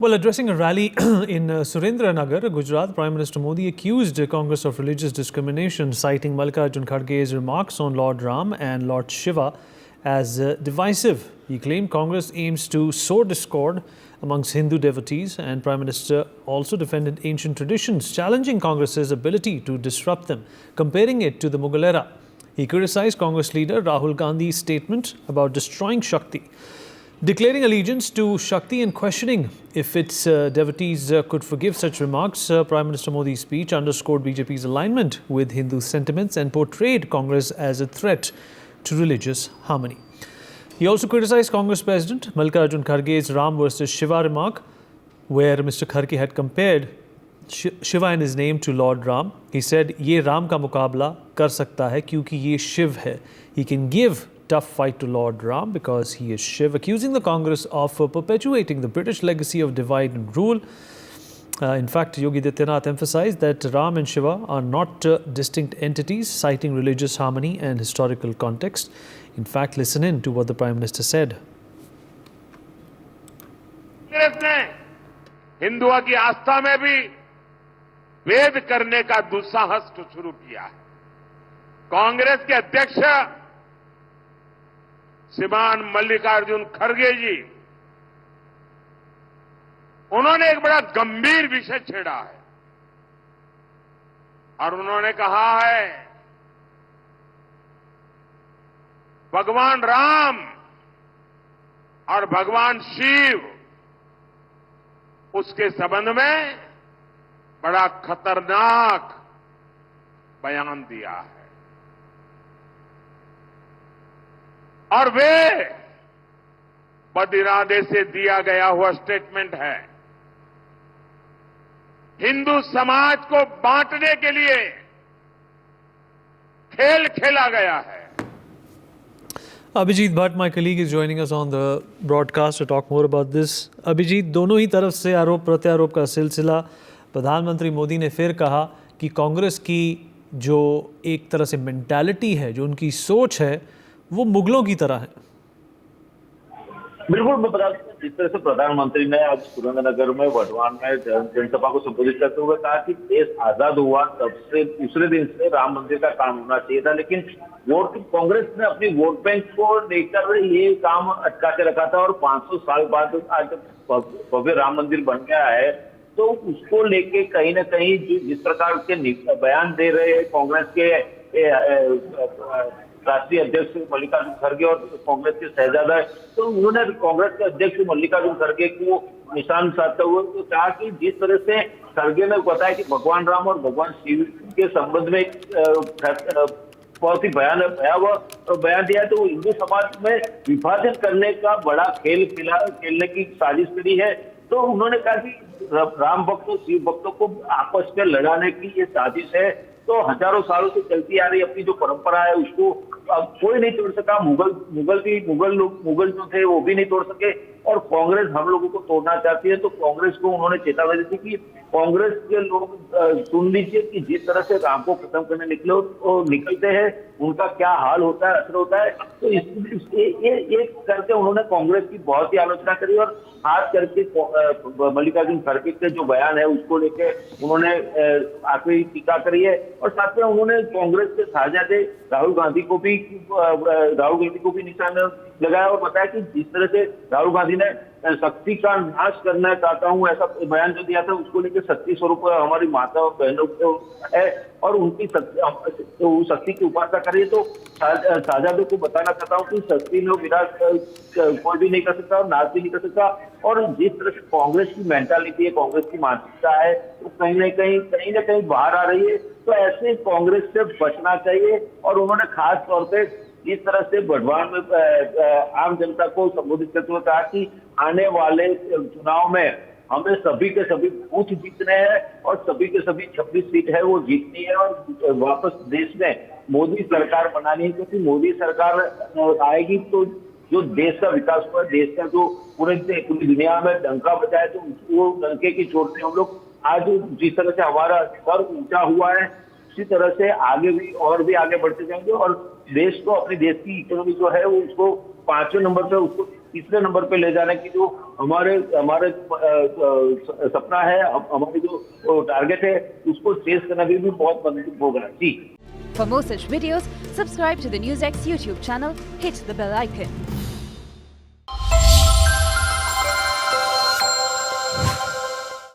Well, addressing a rally in Surendranagar, Gujarat, Prime Minister Modi accused Congress of religious discrimination, citing Mallikarjun Kharge's remarks on Lord Ram and Lord Shiva as divisive. He claimed Congress aims to sow discord amongst Hindu devotees, and Prime Minister also defended ancient traditions, challenging Congress's ability to disrupt them, comparing it to the Mughal era. He criticized Congress leader Rahul Gandhi's statement about destroying Shakti, declaring allegiance to Shakti and questioning if its devotees could forgive such remarks. Prime Minister Modi's speech underscored BJP's alignment with Hindu sentiments and portrayed Congress as a threat to religious harmony. He also criticized Congress President Mallikarjun Kharge's Ram versus Shiva remark, where Mr. Kharge had compared Shiva and his name to Lord Ram. He said, "Ye Ram ka mukabla kar sakta hai kyunki ye Shiv hai." He can give tough fight to Lord Ram because he is Shiv, accusing the Congress of perpetuating the British legacy of divide and rule. In fact, Yogi Adityanath emphasized that Ram and Shiva are not distinct entities, citing religious harmony and historical context. In fact, listen in to what the Prime Minister said. Congress ने हिंदुओं की आस्था में भी भेद करने का दुस्साहस शुरू किया है। कांग्रेस के अध्यक्ष श्रीमान मल्लिकार्जुन खड़गे जी, उन्होंने एक बड़ा गंभीर विषय छेड़ा है और उन्होंने कहा है भगवान राम और भगवान शिव, उसके संबंध में बड़ा खतरनाक बयान दिया है और वे बदिरादे से दिया गया हुआ स्टेटमेंट है। हिंदू समाज को बांटने के लिए खेल खेला गया है। Abhijit Bhatt, my colleague, is joining us on the broadcast to talk more about this. Abhijit, दोनों ही तरफ से आरोप प्रत्यारोप का सिलसिला। प्रधानमंत्री मोदी ने फिर कहा कि कांग्रेस की जो एक तरह से मेंटालिटी है, जो उनकी सोच है, वो मुगलों की तरह है। बिल्कुल, मैं बता दूं, जिस तरह से प्रधानमंत्री ने आज सुरेंद्रनगर में वढवान में जनसभा को संबोधित करते हुए कहा कि देश आजाद हुआ तब से दूसरे दिन से राम मंदिर का काम होना चाहिए था, लेकिन कांग्रेस ने अपनी वोट बैंक को लेकर ये काम अटका के रखा था और 500 साल बाद आज भव्य राम मंदिर बन गया है, तो उसको लेके कहीं ना कहीं जिस प्रकार के बयान दे रहे हैं कांग्रेस के राष्ट्रीय अध्यक्ष मल्लिकार्जुन खड़गे और कांग्रेस के शहजादा, तो उन्होंने कांग्रेस के अध्यक्ष मल्लिकार्जुन खड़गे को निशान साधते हुए तो कहा कि जिस तरह से खड़गे ने बताया कि भगवान राम और भगवान शिव के संबंध में बहुत ही भयावह बयान दिया, तो हिंदू समाज में विभाजन करने का बड़ा खेलने की साजिश करी है। तो उन्होंने कहा कि राम भक्तों शिव भक्तों को आपस में लड़ाने की ये साजिश है। तो हजारों सालों से चलती आ रही अपनी जो परंपरा है उसको अब कोई नहीं तोड़ सका। मुगल जो थे वो भी नहीं तोड़ सके और कांग्रेस हम लोगों को तोड़ना चाहती है। तो कांग्रेस को उन्होंने चेतावनी दी कि कांग्रेस के लोग सुन लीजिए कि जिस तरह से राम को खत्म करने निकलते हैं उनका क्या हाल होता है, असर होता है। तो ये करके उन्होंने कांग्रेस की बहुत ही आलोचना करी और खास करके मल्लिकार्जुन खड़गे के जो बयान है उसको लेके उन्होंने आखिरी टीका करी है और साथ में उन्होंने कांग्रेस के शहजादे राहुल गांधी को भी निशान लगाया और बताया कि जिस तरह से राहुल गांधी ने शक्ति का नाश करना चाहता हूं ऐसा बयान जो दिया था उसको लेकर शक्ति स्वरूप हमारी माता और बहनों है और उनकी शक्ति की उपासना करिए। तो शहजादों को बताना चाहता हूँ कि शक्ति में विराट कोई भी नहीं कर सकता और नाश भी नहीं कर सकता। और जिस तरह से कांग्रेस की मेंटालिटी है, कांग्रेस की मानसिकता है, तो कहीं ना कहीं बाहर आ रही है। तो ऐसे कांग्रेस से बचना चाहिए। और उन्होंने खास तौर पे इस तरह से वढवान में आम जनता को संबोधित करते हुए कहा कि आने वाले चुनाव में हमें सभी के सभी बूथ जीतने हैं और सभी के सभी 26 सीट है वो जीतनी है और वापस देश में मोदी सरकार बनानी है, क्योंकि मोदी सरकार आएगी तो जो देश का विकास हुआ, देश का जो पूरी दुनिया में डंका बजाए, तो वो डंके की चोट से हम लोग आज जिस तरह से हमारा स्तर ऊंचा हुआ है उसी तरह से आगे भी आगे बढ़ते जाएंगे और देश को अपने देश की इकोनॉमी जो है वो उसको 5वें नंबर पे उसको तीसरे नंबर पे ले जाने की जो हमारे हमारे सपना है, हमारी जो टारगेट है, उसको चेस करना भी बहुत मदद होगा जी। For more such videos, subscribe to the NewsX YouTube channel, hit the bell icon.